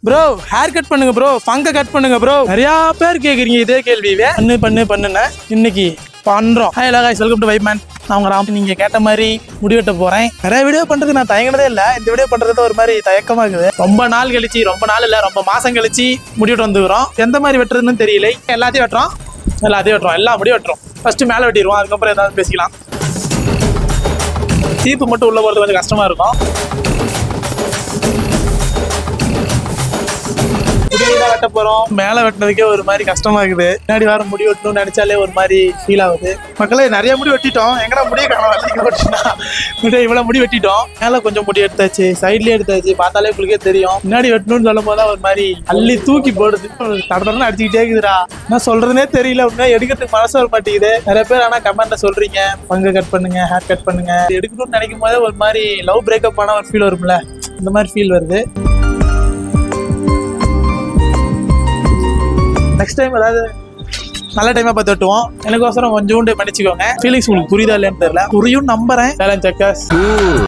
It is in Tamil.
ப்ரோ ஹேர் கட் பண்ணுங்க ப்ரோ, ஃபங்க கட் பண்ணுங்க ப்ரோ. நிறைய பேர் கேக்குறீங்க இதே கேள்வியே. பண்ணுன்னு இன்னைக்கு பண்றோம். Hi hello guys, welcome to vibe man. நான் உங்க ராம். நீங்க கேட்ட மாதிரி முடி வெட்ட போறேன். நிறைய வீடியோ பண்றது நான் தயங்கினதே இல்லை. இந்த வீடியோ பண்றது ஒரு மாதிரி தயக்கமா இருக்குது. ரொம்ப நாள் கழிச்சு, ரொம்ப நாள் இல்ல ரொம்ப மாசம் கழிச்சு முடி வெட்ட வந்துக்கிறோம். எந்த மாதிரி வெட்டுறதுன்னு தெரியல. எல்லாத்தையும் வெட்டுறோம், எல்லா முடி வெட்டுறோம். ஃபர்ஸ்ட் மேல வெட்டிடுவோம், அதுக்கப்புறம் ஏதாவது பேசிக்கலாம். சீப்பு மட்டும் உள்ள போறது கொஞ்சம் கஷ்டமா இருக்கும். வெட்ட போறோம். மேல வெட்டினதுக்கே ஒரு மாதிரி கஷ்டமா இருக்குது. பின்னாடி வர முடி வெட்டணும்னு நினைச்சாலே ஒரு மாதிரி ஃபீல் ஆகுது. மக்களே நிறைய முடி வெட்டிட்டோம். எங்கடா முடிய காணோம். இவ்வளவு முடி வெட்டிட்டோம். மேல கொஞ்சம் முடி எடுத்தாச்சு, சைட்லயே எடுத்தாச்சு. பார்த்தாலே உங்களுக்கே தெரியும். முன்னாடி வெட்டணும்னு சொல்லும் போது ஒரு மாதிரி அள்ளி தூக்கி போடுது. தடன்னு அடிச்சுக்கிட்டே இருக்குதுடா. என்ன சொல்றதுனே தெரியல. உண்மையா எடுக்கிறதுக்கு மனசு வர மாட்டேங்குது. நிறைய பேர் ஆனா கமெண்ட்ல சொல்றீங்க பங்கு கட் பண்ணுங்க, ஹேர் கட் பண்ணுங்க. எடுக்கணும்னு நினைக்கும் போதே ஒரு மாதிரி லவ் பிரேக்கப் ஆன ஒரு ஃபீல் வரும்ல, இந்த மாதிரி ஃபீல் வருது. நெக்ஸ்ட் டைம் ஏதாவது நல்ல டைமா பார்த்து வெட்டுவோம். எனக்கோசரம் கொஞ்சோண்டு மன்னிச்சுக்கோங்க. ஃபீலிங்ஸ் உங்களுக்கு புரியுதா இல்லையான்னு தெரியல. புரியும் நம்புறேன்.